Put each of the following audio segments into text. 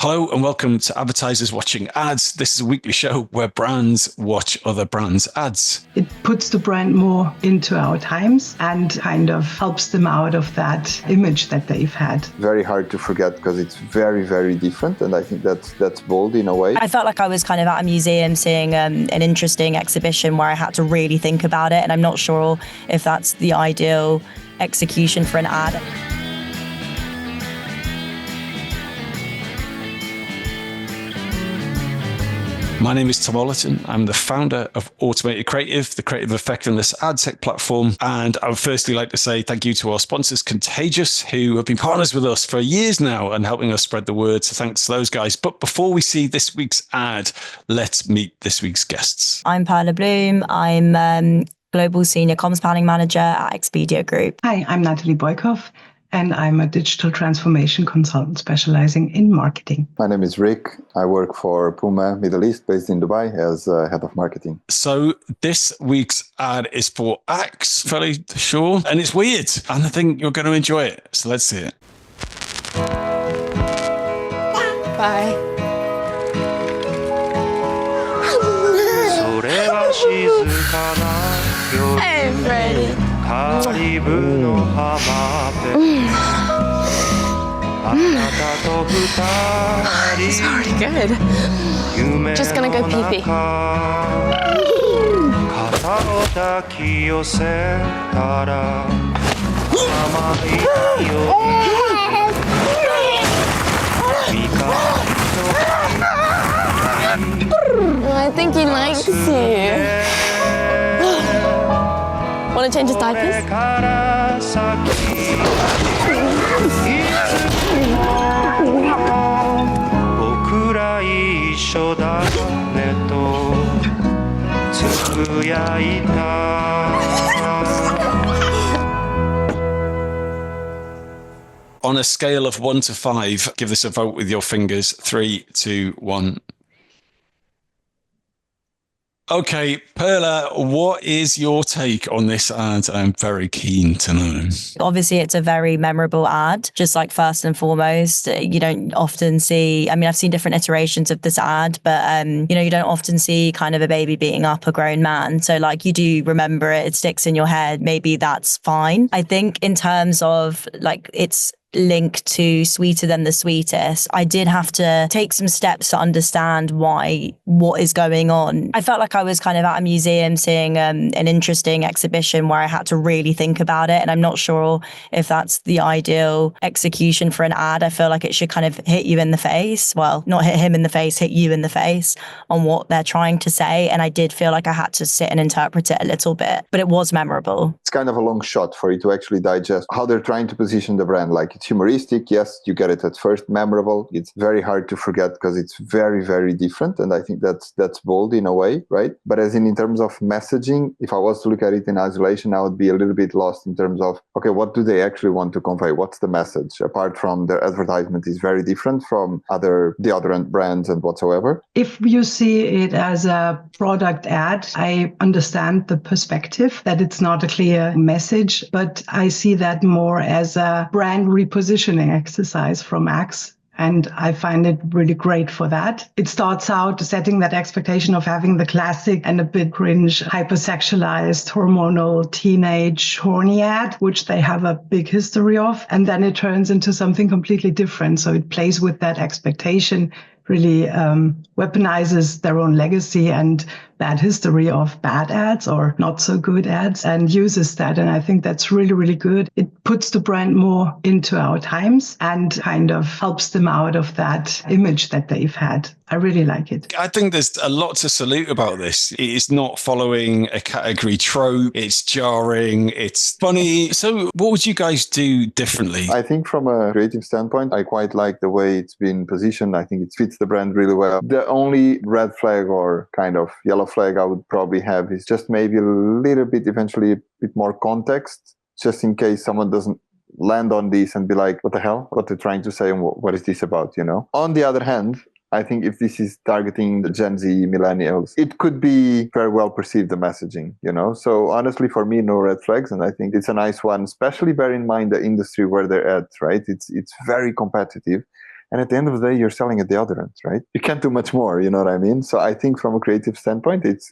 Hello and welcome to Advertisers Watching Ads. This is a weekly show where brands watch other brands' ads. It puts the brand more into our times and kind of helps them out of that image that they've had. Very hard to forget because it's very, very different, and I think that's bold in a way. I felt like I was kind of at a museum seeing an interesting exhibition where I had to really think about it, and I'm not sure if that's the ideal execution for an ad. My name is Tom Ollerton. I'm the founder of Automated Creative, the creative effectiveness ad tech platform. And I would firstly like to say thank you to our sponsors, Contagious, who have been partners with us for years now and helping us spread the word. So thanks to those guys. But before we see this week's ad, let's meet this week's guests. I'm Perla Bloom. I'm Global Senior Comms Planning Manager at Expedia Group. Hi, I'm Nathalie Bojkow, and I'm a digital transformation consultant specializing in marketing. My name is Rick. I work for PUMA Middle East, based in Dubai, as head of marketing. So this week's ad is for Axe, fairly sure, and it's weird, and I think you're going to enjoy it. So let's see it. Bye. Hey, Freddie. This is already good. Just gonna go pee-pee. I think he likes you. Want to change his diapers? On a scale of 1 to 5, give this a vote with your fingers. 3, 2, 1. Okay, Perla, what is your take on this ad? I'm very keen to know. Obviously, it's a very memorable ad. Just like first and foremost, you don't often see, I've seen different iterations of this ad, but, you don't often see kind of a baby beating up a grown man. So like you do remember it, it sticks in your head. Maybe that's fine. I think in terms of like it's link to Sweeter Than the Sweetest, I did have to take some steps to understand what is going on. I felt like I was kind of at a museum seeing an interesting exhibition where I had to really think about it, and I'm not sure if that's the ideal execution for an ad. I feel like it should kind of hit you in the face. Well, not hit him in the face, hit you in the face on what they're trying to say, and I did feel like I had to sit and interpret it a little bit, but it was memorable. It's kind of a long shot for you to actually digest how they're trying to position the brand. Like, it's humoristic, yes, you get it at first. Memorable, it's very hard to forget because it's very, very different, and I think that's bold in a way, right? But as in terms of messaging, if I was to look at it in isolation, I would be a little bit lost in terms of, okay, what do they actually want to convey? What's the message? Apart from their advertisement is very different from other deodorant brands and whatsoever. If you see it as a product ad, I understand the perspective that it's not a clear message, but I see that more as a brand repositioning exercise from Axe. And I find it really great for that. It starts out setting that expectation of having the classic and a bit cringe, hypersexualized, hormonal, teenage, horny ad, which they have a big history of. And then it turns into something completely different. So it plays with that expectation, really weaponizes their own legacy and bad history of bad ads or not so good ads and uses that. And I think that's really, really good. It puts the brand more into our times and kind of helps them out of that image that they've had. I really like it. I think there's a lot to salute about this. It is not following a category trope. It's jarring. It's funny. So what would you guys do differently? I think from a creative standpoint, I quite like the way it's been positioned. I think it fits the brand really well. The only red flag or kind of yellow flag I would probably have is just maybe a little bit, eventually a bit more context, just in case someone doesn't land on this and be like, what the hell? What they're trying to say and what is this about, On the other hand, I think if this is targeting the Gen Z millennials, it could be very well perceived, the messaging, So honestly, for me, no red flags. And I think it's a nice one, especially bear in mind the industry where they're at, right? It's very competitive. And at the end of the day, you're selling a deodorant, right? You can't do much more, you know what I mean? So I think from a creative standpoint, it's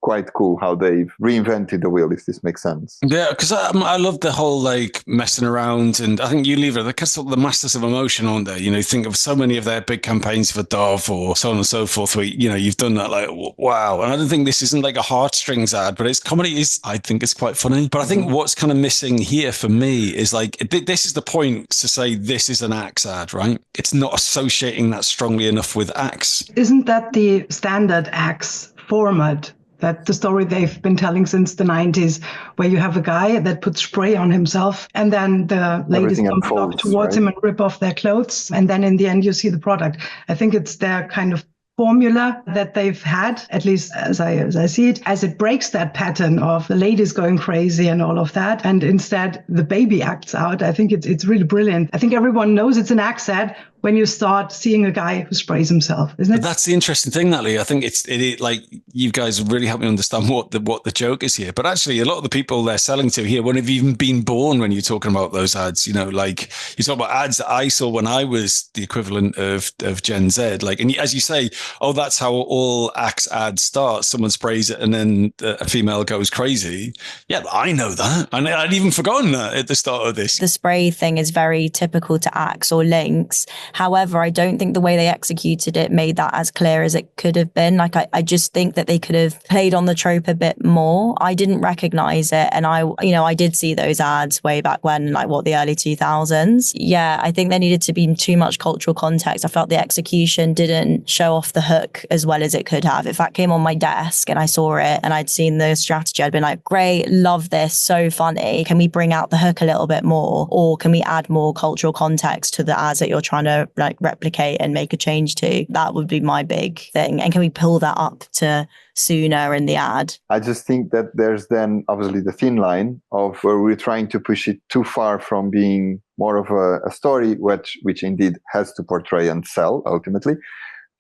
quite cool how they've reinvented the wheel, if this makes sense. Yeah, because I love the whole like messing around, and I think Unilever, they're kind of the masters of emotion, aren't they? You know, think of so many of their big campaigns for Dove or so on and so forth, where, you know, you've done that, like, wow. And I don't think this isn't like a heartstrings ad, but its comedy is, I think it's quite funny. But I think what's kind of missing here for me is like, this is the point to say this is an Axe ad, right? It's not associating that strongly enough with Axe. Isn't that the standard Axe format? That's the story they've been telling since the 90s, where you have a guy that puts spray on himself and then the ladies come up towards him and rip off their clothes. And then in the end, you see the product. I think it's their kind of formula that they've had, at least as I see it, as it breaks that pattern of the ladies going crazy and all of that. And instead, the baby acts out. I think it's really brilliant. I think everyone knows it's an Axe ad when you start seeing a guy who sprays himself, isn't it? But that's the interesting thing, Nathalie. I think it like you guys really helped me understand what the joke is here. But actually, a lot of the people they're selling to here wouldn't have even been born when you're talking about those ads. You know, like you talk about ads that I saw when I was the equivalent of Gen Z. Like, and as you say, oh, that's how all Axe ads start. Someone sprays it, and then a female goes crazy. Yeah, I know that. I'd even forgotten that at the start of this. The spray thing is very typical to Axe or Lynx. However, I don't think the way they executed it made that as clear as it could have been. Like, I just think that they could have played on the trope a bit more. I didn't recognize it. And I did see those ads way back when, like the early 2000s. Yeah, I think there needed to be too much cultural context. I felt the execution didn't show off the hook as well as it could have. If that came on my desk and I saw it and I'd seen the strategy, I'd been like, great, love this, so funny. Can we bring out the hook a little bit more? Or can we add more cultural context to the ads that you're trying to like replicate and make a change to? That would be my big thing. And can we pull that up to sooner in the ad? I just think that there's then obviously the thin line of where we're trying to push it too far from being more of a story, which indeed has to portray and sell ultimately,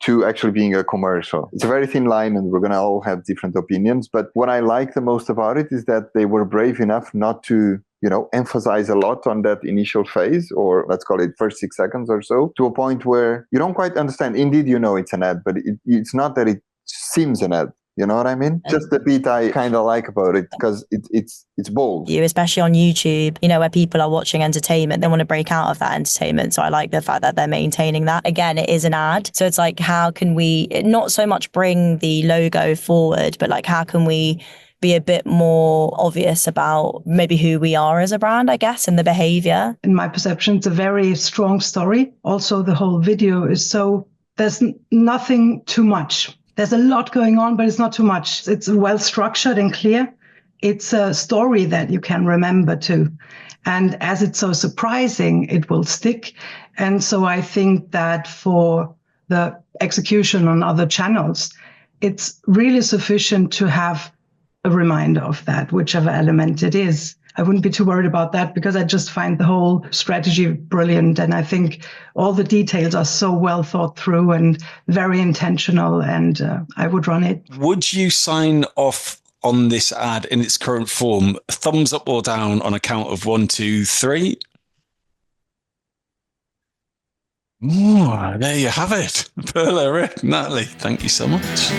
to actually being a commercial. It's a very thin line, and we're going to all have different opinions. But what I like the most about it is that they were brave enough not to, emphasize a lot on that initial phase, or let's call it first 6 seconds or so, to a point where you don't quite understand. Indeed, it's an ad, but it's not that it seems an ad. You know what I mean? Just the bit I kind of like about it, because it's bold. Especially on YouTube, where people are watching entertainment, they want to break out of that entertainment. So I like the fact that they're maintaining that. Again, it is an ad. So it's like, how can we not so much bring the logo forward, but like, how can we be a bit more obvious about maybe who we are as a brand, I guess, and the behavior? In my perception, it's a very strong story. Also, the whole video is there's nothing too much. There's a lot going on, but it's not too much. It's well structured and clear. It's a story that you can remember too. And as it's so surprising, it will stick. And so I think that for the execution on other channels, it's really sufficient to have a reminder of that, whichever element it is. I wouldn't be too worried about that, because I just find the whole strategy brilliant. And I think all the details are so well thought through and very intentional, and I would run it. Would you sign off on this ad in its current form? Thumbs up or down on a count of 1, 2, 3? There you have it. Perla, Rick, Nathalie, thank you so much.